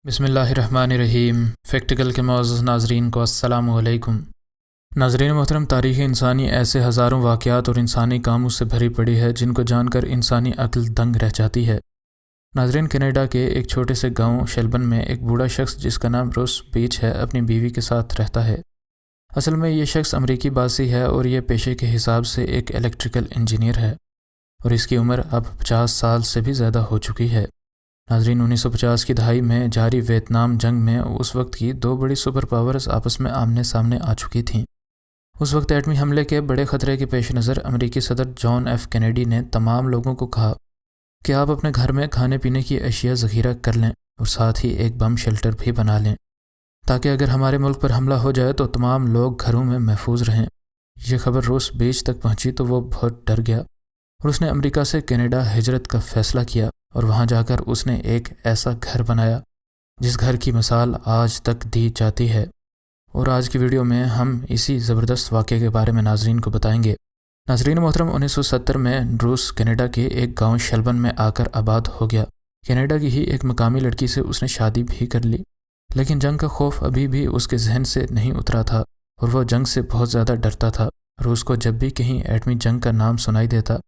बिस्मिल्लाहिर्रहमानिर्रहीम। फैक्टिकल के मुअज़्ज़ज़ नाज़रीन को अस्सलामु अलैकुम। नाज़रीन मोहतरम, तारीख़ इंसानी ऐसे हज़ारों वाक़यात और इंसानी कामों से भरी पड़ी है जिनको जानकर इंसानी अक्ल दंग रह जाती है। नाज़रीन, कनाडा के एक छोटे से गांव शेल्बन में एक बूढ़ा शख्स जिसका नाम रूस बीच है अपनी बीवी के साथ रहता है। असल में ये शख्स अमरीकी बासी है और ये पेशे के हिसाब से एक इलेक्ट्रिकल इंजीनियर है और इसकी उम्र अब 50 साल से भी ज़्यादा हो चुकी है। नाज़रीन, 1950 की दहाई में जारी वियतनाम जंग में उस वक्त की दो बड़ी सुपर पावर्स आपस में आमने सामने आ चुकी थीं। उस वक्त एटमी हमले के बड़े ख़तरे के पेश नज़र अमरीकी सदर जॉन एफ कैनेडी ने तमाम लोगों को कहा कि आप अपने घर में खाने पीने की अशिया ज़ख़ीरा कर लें और साथ ही एक बम शेल्टर भी बना लें ताकि अगर हमारे मुल्क पर हमला हो जाए तो तमाम लोग घरों में महफूज रहें। ये खबर रूस बीच तक पहुँची तो वो बहुत डर गया और उसने अमेरिका से कनाडा हिजरत का फ़ैसला किया और वहाँ जाकर उसने एक ऐसा घर बनाया जिस घर की मिसाल आज तक दी जाती है। और आज की वीडियो में हम इसी ज़बरदस्त वाक़े के बारे में नाज़रीन को बताएंगे। नाज़रीन मोहतरम, 1970 में रूस कनाडा के एक गांव शेल्बन में आकर आबाद हो गया। कनाडा की ही एक मकामी लड़की से उसने शादी भी कर ली, लेकिन जंग का खौफ अभी भी उसके जहन से नहीं उतरा था और वह जंग से बहुत ज़्यादा डरता था। रूस को जब भी कहीं एटमी जंग का नाम सुनाई देता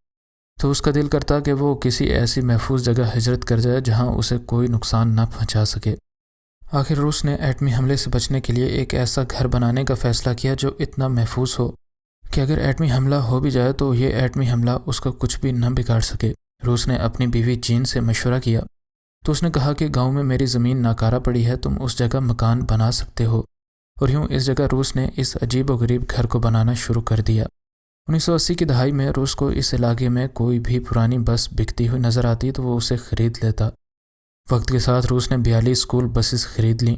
तो उसका दिल करता कि वो किसी ऐसी महफूज जगह हिजरत कर जाए जहां उसे कोई नुकसान न पहुंचा सके। आखिर रूस ने एटमी हमले से बचने के लिए एक ऐसा घर बनाने का फ़ैसला किया जो इतना महफूज हो कि अगर एटमी हमला हो भी जाए तो ये एटमी हमला उसका कुछ भी न बिगाड़ सके। रूस ने अपनी बीवी जीन से मशवरा किया तो उसने कहा कि गाँव में मेरी ज़मीन नाकारा पड़ी है, तुम उस जगह मकान बना सकते हो। और यूँ इस जगह रूस ने इस अजीब व गरीब घर को बनाना शुरू कर दिया। 1980 की दहाई में रूस को इस इलाके में कोई भी पुरानी बस बिकती हुई नज़र आती तो वो उसे ख़रीद लेता। वक्त के साथ रूस ने 42 स्कूल बसेस ख़रीद लीं।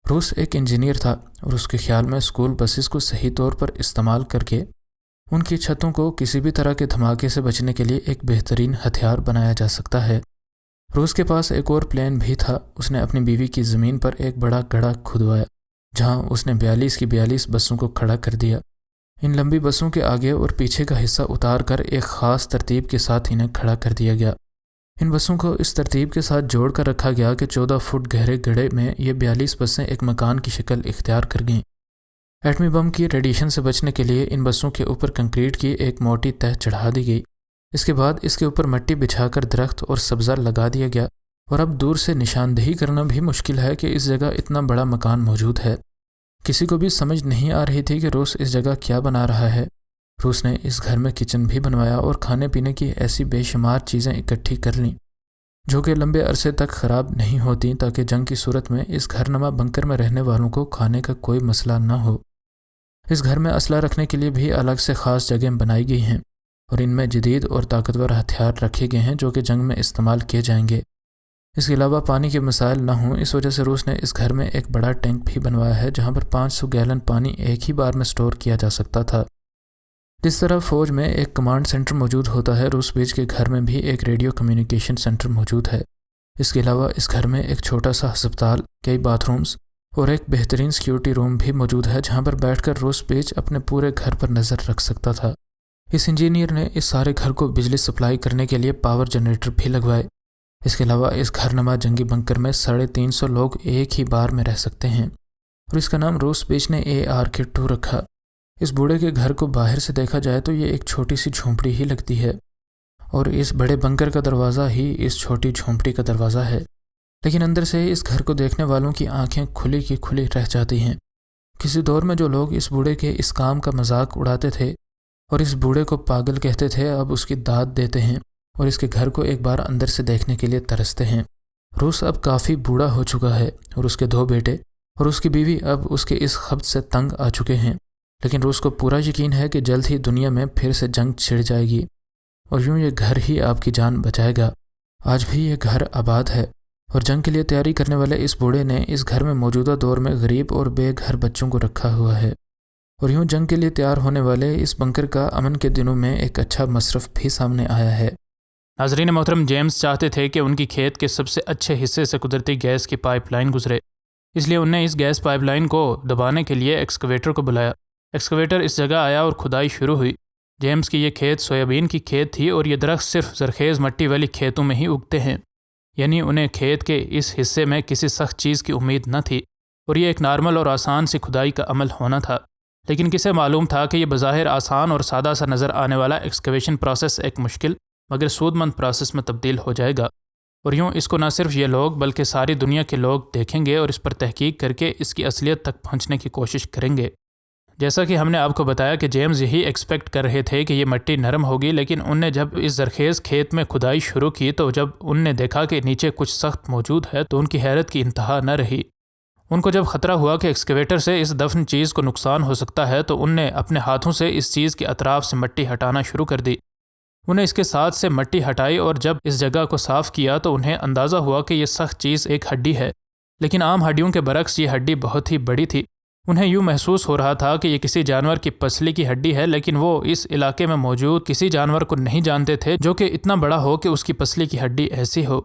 रूस एक इंजीनियर था और उसके ख्याल में स्कूल बसेस को सही तौर पर इस्तेमाल करके उनकी छतों को किसी भी तरह के धमाके से बचने के लिए एक बेहतरीन हथियार बनाया जा सकता है। रूस के पास एक और प्लान भी था। उसने अपनी बीवी की ज़मीन पर एक बड़ा गड्ढा खुदवाया जहाँ उसने 42 की 42 बसों को खड़ा कर दिया। इन लंबी बसों के आगे और पीछे का हिस्सा उतार कर एक ख़ास तरतीब के साथ इन्हें खड़ा कर दिया गया। इन बसों को इस तरतीब के साथ जोड़ कर रखा गया कि 14 फुट गहरे गड्ढे में ये 42 बसें एक मकान की शक्ल इख्तियार कर गईं। एटमी बम की रेडिएशन से बचने के लिए इन बसों के ऊपर कंक्रीट की एक मोटी तह चढ़ा दी गई। इसके बाद इसके ऊपर मिट्टी बिछाकर दरख्त और सब्ज़ा लगा दिया गया और अब दूर से निशानदेही करना भी मुश्किल है कि इस जगह इतना बड़ा मकान मौजूद है। किसी को भी समझ नहीं आ रही थी कि रूस इस जगह क्या बना रहा है। रूस ने इस घर में किचन भी बनवाया और खाने पीने की ऐसी बेशुमार चीज़ें इकट्ठी कर लीं जो कि लंबे अरसे तक ख़राब नहीं होती ताकि जंग की सूरत में इस घरनुमा बंकर में रहने वालों को खाने का कोई मसला न हो। इस घर में असला रखने के लिए भी अलग से ख़ास जगह बनाई गई हैं और इनमें जदीद और ताकतवर हथियार रखे गए हैं जो कि जंग में इस्तेमाल किए जाएंगे। इसके अलावा पानी के मसाइल न हों, इस वजह से रूस ने इस घर में एक बड़ा टैंक भी बनवाया है जहां पर 500 गैलन पानी एक ही बार में स्टोर किया जा सकता था। जिस तरह फ़ौज में एक कमांड सेंटर मौजूद होता है, रूस बीच के घर में भी एक रेडियो कम्युनिकेशन सेंटर मौजूद है। इसके अलावा इस घर में एक छोटा सा अस्पताल, कई बाथरूम्स और एक बेहतरीन सिक्योरिटी रूम भी मौजूद है जहाँ पर बैठ कर रूस बीच अपने पूरे घर पर नज़र रख सकता था। इस इंजीनियर ने इस सारे घर को बिजली सप्लाई करने के लिए पावर जनरेटर भी लगवाए। इसके अलावा इस घरनुमा जंगी बंकर में 350 लोग एक ही बार में रह सकते हैं और इसका नाम रूस बीच ने ARK-2 रखा। इस बूढ़े के घर को बाहर से देखा जाए तो ये एक छोटी सी झोंपड़ी ही लगती है और इस बड़े बंकर का दरवाज़ा ही इस छोटी झोंपड़ी का दरवाज़ा है, लेकिन अंदर से इस घर को देखने वालों की आंखें खुली की खुली रह जाती हैं। किसी दौर में जो लोग इस बूढ़े के इस काम का मजाक उड़ाते थे और इस बूढ़े को पागल कहते थे, अब उसकी दाद देते हैं और इसके घर को एक बार अंदर से देखने के लिए तरसते हैं। रूस अब काफ़ी बूढ़ा हो चुका है और उसके 2 बेटे और उसकी बीवी अब उसके इस ख़ब्त से तंग आ चुके हैं, लेकिन रूस को पूरा यकीन है कि जल्द ही दुनिया में फिर से जंग छिड़ जाएगी और यूँ ये घर ही आपकी जान बचाएगा। आज भी ये घर आबाद है और जंग के लिए तैयारी करने वाले इस बूढ़े ने इस घर में मौजूदा दौर में गरीब और बेघर बच्चों को रखा हुआ है और यूँ जंग के लिए तैयार होने वाले इस बंकर का अमन के दिनों में एक अच्छा मसरफ भी सामने आया है। नाज़रीन मोहतरम, जेम्स चाहते थे कि उनकी खेत के सबसे अच्छे हिस्से से कुदरती गैस की पाइपलाइन गुजरे, इसलिए उन्हें इस गैस पाइपलाइन को दबाने के लिए एक्सकवेटर को बुलाया। एक्सकवेटर इस जगह आया और खुदाई शुरू हुई। जेम्स की ये खेत सोयाबीन की खेत थी और ये दरख्त सिर्फ ज़रखेज़ मट्टी वाली खेतों में ही उगते हैं। یعنی انہیں کھیت کے اس حصے میں کسی سخت چیز کی امید نہ تھی اور یہ ایک نارمل اور آسان سی کھدائی کا عمل ہونا تھا، لیکن کسے معلوم تھا کہ یہ بظاہر آسان اور سادہ سا نظر آنے والا ایکسکیویشن پروسیس ایک مشکل مگر سود مند پروسیس میں تبدیل ہو جائے گا، اور یوں اس کو نہ صرف یہ لوگ بلکہ ساری دنیا کے لوگ دیکھیں گے اور اس پر تحقیق کر کے اس کی اصلیت تک پہنچنے کی کوشش کریں گے۔ جیسا کہ ہم نے آپ کو بتایا کہ جیمز یہی ایکسپیکٹ کر رہے تھے کہ یہ مٹی نرم ہوگی، لیکن ان نے جب اس زرخیز کھیت میں کھدائی شروع کی تو جب ان نے دیکھا کہ نیچے کچھ سخت موجود ہے تو ان کی حیرت کی انتہا نہ رہی۔ ان کو جب خطرہ ہوا کہ ایکسکیویٹر سے اس دفن چیز کو نقصان ہو سکتا ہے تو ان نے اپنے ہاتھوں سے اس چیز کے اطراف سے مٹی ہٹانا شروع کر دی۔ انہیں اس کے ساتھ سے مٹی ہٹائی اور جب اس جگہ کو صاف کیا تو انہیں اندازہ ہوا کہ یہ سخت چیز ایک ہڈی ہے، لیکن عام ہڈیوں کے برعکس یہ ہڈی بہت ہی بڑی تھی۔ انہیں یوں محسوس ہو رہا تھا کہ یہ کسی جانور کی پسلی کی ہڈی ہے، لیکن وہ اس علاقے میں موجود کسی جانور کو نہیں جانتے تھے جو کہ اتنا بڑا ہو کہ اس کی پسلی کی ہڈی ایسی ہو۔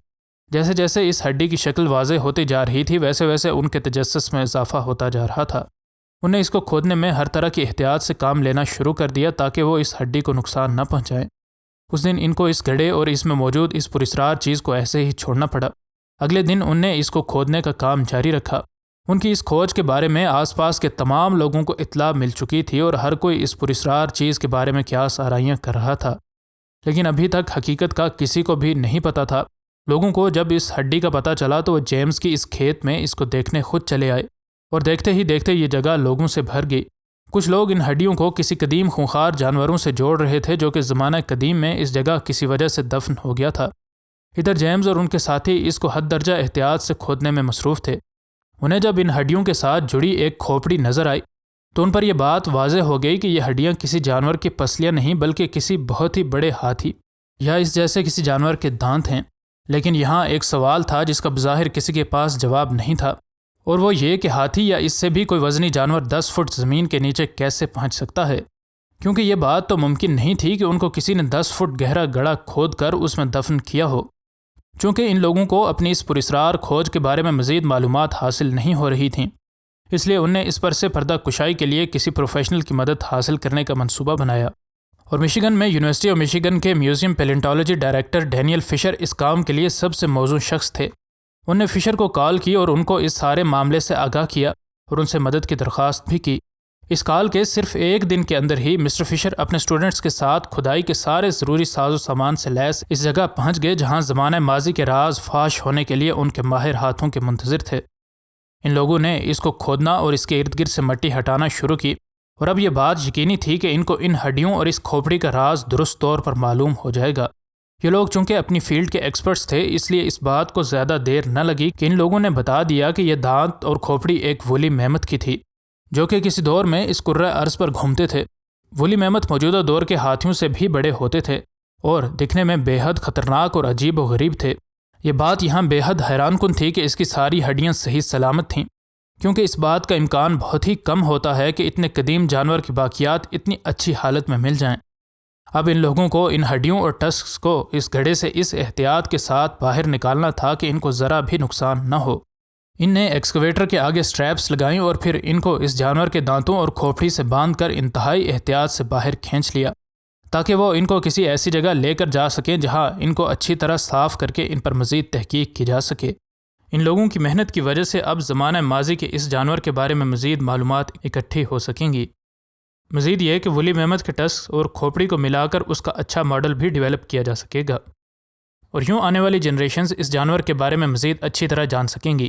جیسے جیسے اس ہڈی کی شکل واضح ہوتی جا رہی تھی ویسے ویسے ان کے تجسس میں اضافہ ہوتا جا رہا تھا۔ انہیں اس کو کھودنے میں ہر طرح کی احتیاط سے کام لینا شروع کر دیا تاکہ وہ اس ہڈی کو نقصان نہ پہنچائیں۔ اس دن ان کو اس گڑھے اور اس میں موجود اس پراسرار چیز کو ایسے ہی چھوڑنا پڑا۔ اگلے دن ان نے اس کو کھودنے کا کام جاری رکھا۔ ان کی اس کھوج کے بارے میں آس پاس کے تمام لوگوں کو اطلاع مل چکی تھی اور ہر کوئی اس پراسرار چیز کے بارے میں قیاس آرائیاں کر رہا تھا، لیکن ابھی تک حقیقت کا کسی کو بھی نہیں پتہ تھا۔ لوگوں کو جب اس ہڈی کا پتہ چلا تو وہ جیمز کی اس کھیت میں اس کو دیکھنے خود چلے آئے اور دیکھتے ہی دیکھتے یہ جگہ لوگوں سے بھر گئی۔ کچھ لوگ ان ہڈیوں کو کسی قدیم خونخوار جانوروں سے جوڑ رہے تھے جو کہ زمانہ قدیم میں اس جگہ کسی وجہ سے دفن ہو گیا تھا۔ ادھر جیمز اور ان کے ساتھی اس کو حد درجہ احتیاط سے کھودنے میں مصروف تھے۔ انہیں جب ان ہڈیوں کے ساتھ جڑی ایک کھوپڑی نظر آئی تو ان پر یہ بات واضح ہو گئی کہ یہ ہڈیاں کسی جانور کی پسلیاں نہیں بلکہ کسی بہت ہی بڑے ہاتھی یا اس جیسے کسی جانور کے دانت ہیں۔ لیکن یہاں ایک سوال تھا جس کا بظاہر کسی کے پاس جواب نہیں تھا، اور وہ یہ کہ ہاتھی یا اس سے بھی کوئی وزنی جانور 10 فٹ زمین کے نیچے کیسے پہنچ سکتا ہے، کیونکہ یہ بات تو ممکن نہیں تھی کہ ان کو کسی نے 10 فٹ گہرا گڑھا کھود کر اس میں دفن کیا ہو۔ چونکہ ان لوگوں کو اپنی اس پراسرار کھوج کے بارے میں مزید معلومات حاصل نہیں ہو رہی تھیں، اس لیے ان نے اس پر سے پردہ کشائی کے لیے کسی پروفیشنل کی مدد حاصل کرنے کا منصوبہ بنایا، اور مشیگن میں یونیورسٹی آف مشیگن کے میوزیم پیلنٹالوجی ڈائریکٹر ڈینیل فشر اس کام کے لیے سب سے موزوں شخص تھے۔ ان نے فشر کو کال کی اور ان کو اس سارے معاملے سے آگاہ کیا اور ان سے مدد کی درخواست بھی کی۔ اس کال کے صرف ایک دن کے اندر ہی مسٹر فشر اپنے سٹوڈنٹس کے ساتھ کھدائی کے سارے ضروری ساز و سامان سے لیس اس جگہ پہنچ گئے جہاں زمانہ ماضی کے راز فاش ہونے کے لیے ان کے ماہر ہاتھوں کے منتظر تھے۔ ان لوگوں نے اس کو کھودنا اور اس کے ارد گرد سے مٹی ہٹانا شروع کی، اور اب یہ بات یقینی تھی کہ ان کو ان ہڈیوں اور اس کھوپڑی کا راز درست طور پر معلوم ہو جائے گا۔ یہ لوگ چونکہ اپنی فیلڈ کے ایکسپرٹس تھے اس لیے اس بات کو زیادہ دیر نہ لگی کہ ان لوگوں نے بتا دیا کہ یہ دانت اور کھوپڑی ایک وولی میمت کی تھی جو کہ کسی دور میں اس کرۂ ارض پر گھومتے تھے۔ وولی میمت موجودہ دور کے ہاتھیوں سے بھی بڑے ہوتے تھے اور دکھنے میں بے حد خطرناک اور عجیب و غریب تھے۔ یہ بات یہاں بے حد حیران کن تھی کہ اس کی ساری ہڈیاں صحیح سلامت تھیں، کیونکہ اس بات کا امکان بہت ہی کم ہوتا ہے کہ اتنے قدیم جانور کی باقیات اتنی اچھی حالت میں مل جائیں۔ اب ان لوگوں کو ان ہڈیوں اور ٹسکس کو اس گڑھے سے اس احتیاط کے ساتھ باہر نکالنا تھا کہ ان کو ذرا بھی نقصان نہ ہو۔ ان نے ایکسکیویٹر کے آگے سٹریپس لگائیں اور پھر ان کو اس جانور کے دانتوں اور کھوپڑی سے باندھ کر انتہائی احتیاط سے باہر کھینچ لیا تاکہ وہ ان کو کسی ایسی جگہ لے کر جا سکیں جہاں ان کو اچھی طرح صاف کر کے ان پر مزید تحقیق کی جا سکے۔ ان لوگوں کی محنت کی وجہ سے اب زمانہ ماضی کے اس جانور کے بارے میں مزید معلومات اکٹھی ہو سکیں گی۔ مزید یہ کہ وولی میمت کے ٹسک اور کھوپڑی کو ملا کر اس کا اچھا ماڈل بھی ڈیولپ کیا جا سکے گا، اور یوں آنے والی جنریشنز اس جانور کے بارے میں مزید اچھی طرح جان سکیں گی۔